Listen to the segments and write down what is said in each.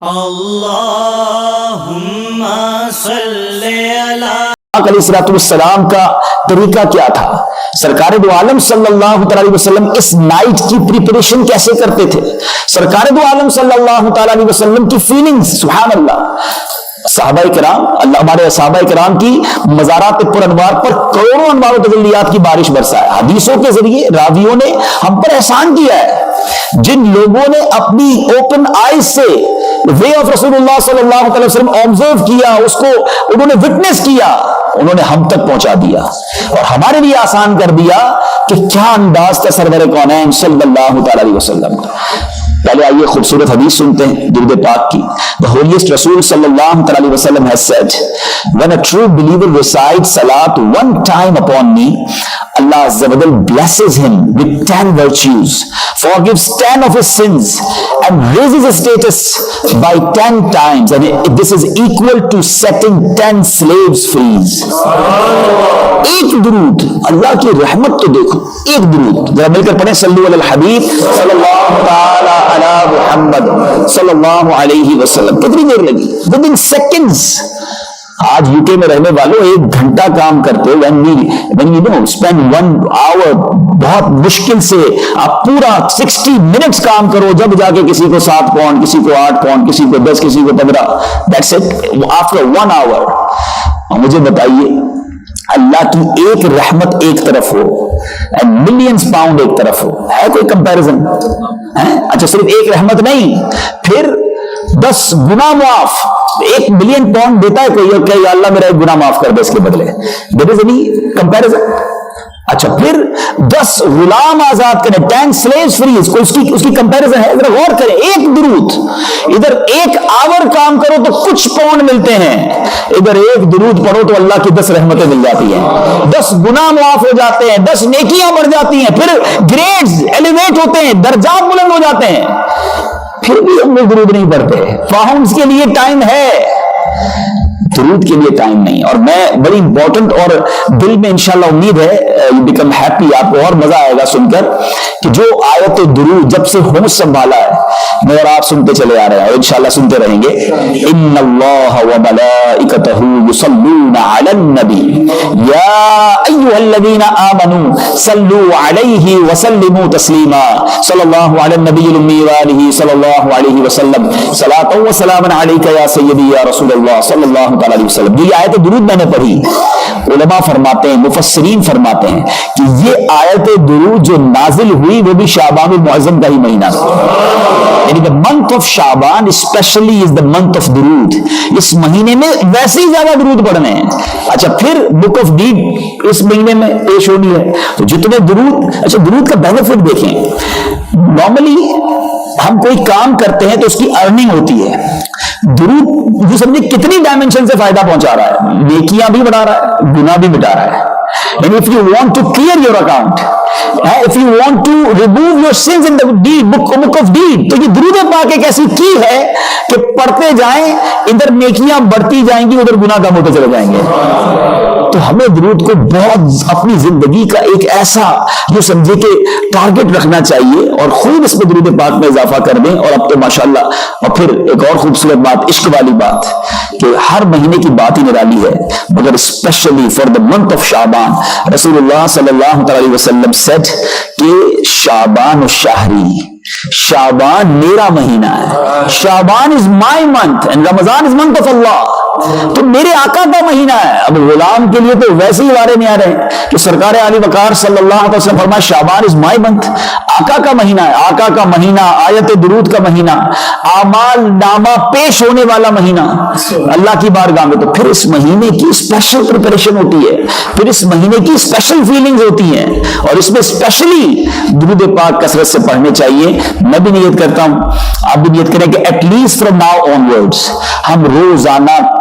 اللہم صلی علی علیہ السلام کا طریقہ کیا تھا؟ سرکار دو عالم صلی اللہ علیہ وسلم اس نائٹ کی پریپریشن کیسے کرتے تھے؟ سرکار دو عالم صلی اللہ علیہ وسلم کی فیلنگز، سبحان اللہ. صحابہ کرام، اللہ ہمارے صحابہ کرام کی مزارات پر انوار پر کروڑوں انوار و تجلیات کی بارش برسا ہے. حدیثوں کے ذریعے راویوں نے ہم پر احسان کیا ہے. جن لوگوں نے اپنی اوپن آئیز سے وے آف رسول اللہ صلی اللہ علیہ وسلم آبزرو کیا، اس کو انہوں نے وٹنس کیا، انہوں نے ہم تک پہنچا دیا اور ہمارے لیے آسان کر دیا کہ کیا انداز تھا سرور کونین صلی اللہ علیہ وسلم کا. پہلے آئیے خوبصورت حدیث سنتے ہیں درود پاک کی. The holiest Rasul sallallahu alaihi wasallam has said, when a true believer recites salat one time upon me, Allah Azza wa Jalla blesses him with 10 virtues, forgives 10 of his sins, and raises his status by 10 times. And this is equal to setting 10 slaves free. ایک درود، اللہ کی رحمت تو دیکھو، ایک درود ذرا مل کر پڑھیں. صلو علی الحبیب صلی اللہ تعالی علی محمد صلی اللہ علیہ وسلم. کتنی دیر لگی؟ With in seconds. آج یو کے میں رہنے والوں 1 گھنٹہ کام کرتے when you know spend 1 hour، بہت مشکل سے آپ پورا 60 منٹس کام کرو، جب جا کے کسی کو 7 پاؤنڈ، کسی کو 8 پاؤنڈ، کسی کو 10، کسی کو 15. That's it. After 1 hour. اور مجھے بتائیے اللہ کی ایک رحمت ایک طرف ہو and millions pound ایک طرف ہو، ہے کوئی کمپیرزن؟ اچھا صرف ایک رحمت نہیں، پھر 10 گنا معاف. 1 ملین پاؤنڈ دیتا ہے کوئی اور کہ یا اللہ میرا 1 گنا معاف کر دے اس کے بدلے. there is any comparison؟ اچھا پھر 10 غلام آزاد کریں، 10 slaves free، اس کی کمپیریزن ہے؟ ذرا غور کریں. ایک درود، ادھر 1 آور کام کرو تو کچھ پاؤنڈ ملتے ہیں، ادھر 1 درود پڑھو تو اللہ کی 10 رحمتیں مل جاتی ہیں، 10 گناہ معاف ہو جاتے ہیں، 10 نیکیاں بڑھ جاتی ہیں، پھر گریڈز ایلیویٹ ہوتے ہیں، درجات بلند ہو جاتے ہیں. پھر بھی ہم لوگ درود نہیں پڑھتے. فاؤنڈز کے لیے ٹائم ہے، درود کے لیے ٹائم نہیں. اور میں بڑی امپورٹنٹ، اور دل میں انشاءاللہ امید ہے یو بیکم ہیپی، آپ کو اور مزہ آئے گا سن کر کہ جو آیت درود جب سے ہوش سنبھالا ہے میں اور آپ سنتے چلے آ رہے ہیں اور انشاءاللہ سنتے رہیں گے. ان اللہ وملائکتہ یصلون علی النبی یا ایھا الذین آمنوا صلوا علیہ وسلموا تسلیما صلی اللہ علی النبی الامی وآلہ صلی اللہ علیہ وسلم صلاۃ و سلام علیک یا سیدی یا رسول اللہ صلی اللہ علیہ وسلم. یہ آیت درود میں نے پڑھی، علماء فرماتے ہیں، مفسرین فرماتے ہیں کہ یہ آیت درود جو نازل ہوئی وہ بھی شعبان المعظم کا ہی مہینہ تھا. یعنی the month of Shaban especially is the month of درود. اس مہینے میں ویسے ہی زیادہ درود پڑھنے ہیں. اچھا پھر بک آف ڈیڈ اس مہینے میں پیش ہونی ہے تو جتنے درود. اچھا درود کا بینیفٹ دیکھیں. نارملی ہم کوئی کام کرتے ہیں تو اس کی ارننگ ہوتی ہے. درود جو سمجھے کتنی ڈائمینشن سے فائدہ پہنچا رہا ہے، نیکیاں بھی بڑھا رہا ہے، گناہ بھی مٹا رہا ہے. And if you want to clear your account, if you want to remove your sins in the book of deed, تو یہ درود پاک ایک ایسی کی ہے کہ پڑھتے جائیں، ادھر نیکیاں بڑھتی جائیں گی، ادھر گناہ کم ہوتے چلے جائیں گے. تو ہمیں درود کو بہت اپنی زندگی کا ایک ایسا جو سمجھے کہ ٹارگٹ رکھنا چاہیے اور خوب اس میں درود پاک میں اضافہ کر دیں. اور اب تو ماشاءاللہ. اور پھر ایک اور خوبصورت بات، عشق والی بات، کہ ہر مہینے کی بات ہی نرالی ہے مگر specially for the month of Shaban رسول اللہ صلی اللہ علیہ وسلم said کہ شعبان الشہری، شعبان میرا مہینہ ہے. شعبان is my month and Ramadan is month of Allah. تو میرے آقا کا مہینہ ہے. اب غلام کے لیے تو ویسے ہی وارے نہیں آ رہے کہ سرکار علی وقار صلی اللہ علیہ وسلم فرمایا شعبان is my month. آقا کا مہینہ ہے، آقا کا مہینہ، آیت درود کا مہینہ، اعمال نامہ پیش ہونے والا مہینہ اللہ کی بارگاہ میں. تو پھر اس مہینے کی اسپیشل پریپریشن ہوتی ہے، پھر اس مہینے کی اسپیشل فیلنگز ہوتی ہیں اور اس میں اسپیشلی درود پاک کثرت سے پڑھنے چاہیے. میں بھی نیت کرتا ہوں، آپ بھی نیت کریں کہ at least from now onwards ہم روزانہ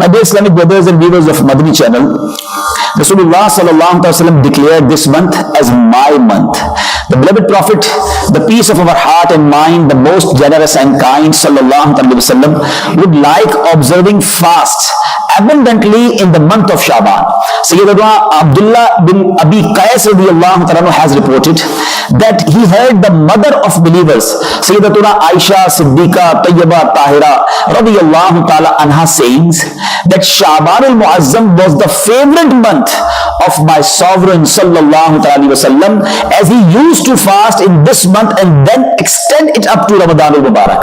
My dear Islamic brothers and viewers of Madani channel, Rasulullah sallallahu alaihi wasallam declared this month as my month. The beloved Prophet, the peace of our heart and mind, the most generous and kind sallallahu alaihi wasallam, would like observing fast abundantly in the month of Shaban. Sayyidina Abdullah bin Abi Qais radiyallahu ta'ala has reported that he heard the mother of believers, Sayyidatuna Aisha Siddiqa Tayyibah Tahira radiyallahu ta'ala anha saying that Shaban al-Muazzam was the favorite month of my sovereign sallallahu ta'ala wasallam, as he used to fast in this month and then extend it up to Ramadan al-Mubarak.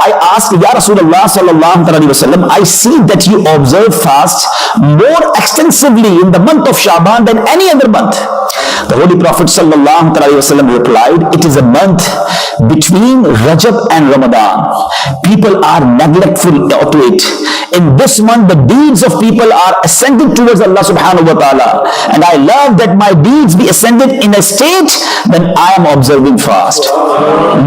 I asked Ya Rasulullah sallallahu alaihi wasallam, I see that you observe fast more extensively in the month of Shaban than any other month. The Holy Prophet sallallahu alaihi wasallam replied, it is a month between Rajab and Ramadan. People are neglectful to it. In this month, the deeds of people are ascended towards Allah subhanahu wa ta'ala, and I love that my deeds be ascended in a state when I am observing fast.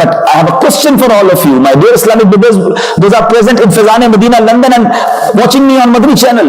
But I have a question for all of you, my dear Islamic brothers, those are present in Fizan Medina, London and watching me on Madani channel.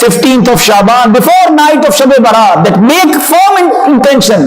15th of Shaban, before night of Shab Barat, that make firm intention,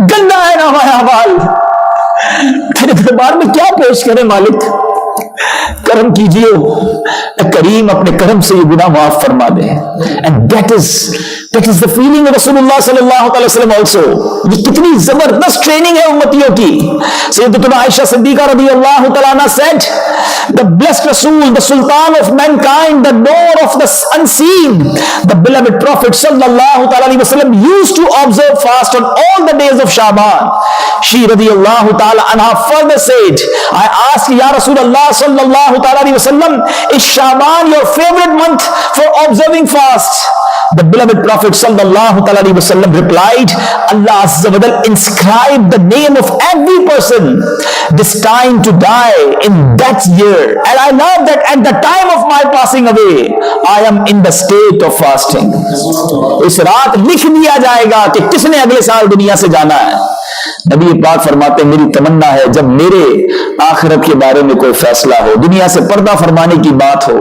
گندا ہے نام اعمال. تیرے دربار میں کیا پیش کرے مالک؟ کرم کیجیے، اے کریم اپنے کرم سے یہ گناہ معاف فرما دے. And that is the feeling of رسول اللہ صلی اللہ علیہ وسلم also. یہ کتنی زبردست ٹریننگ ہے امتیوں کی. سیدتنا عائشہ صدیقہ رضی اللہ تعالیٰ عنہ said, the blessed Rasul, the Sultan of mankind, the door of the unseen, the beloved Prophet sallallahu alaihi wasallam used to observe fast on all the days of Shaban. She radiyallahu ta'ala anha further said, I asked Ya Rasulullah sallallahu alaihi wasallam, is Shaban your favorite month for observing fast? The beloved Prophet sallallahu alaihi wasallam replied, Allah azza wa jal inscribed the name of every person destined to die in that year, and I know that at the time of my passing away I am in the state of fasting. اس رات لکھ دیا جائے گا کہ کس نے اگلے سال دنیا سے جانا ہے. نبی پاک فرماتے ہیں میری تمنا ہے جب میرے آخرت کے بارے میں کوئی فیصلہ ہو، دنیا سے پردہ فرمانے کی بات ہو،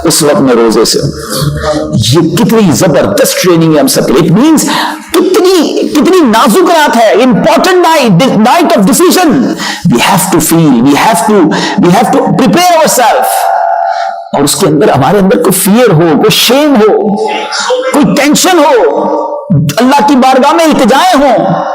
اس وقت میں روزے سے ہوں. یہ کتنی زبردست ٹریننگ ہے ہم سب کے. اٹ مینس کتنی نازک رات ہے، important night of decision. We have to feel, we have to prepare our self. اور اس کے اندر ہمارے اندر کوئی فیئر ہو، کوئی شیم ہو، کوئی ٹینشن ہو، اللہ کی بارگاہ میں التجائیں ہوں.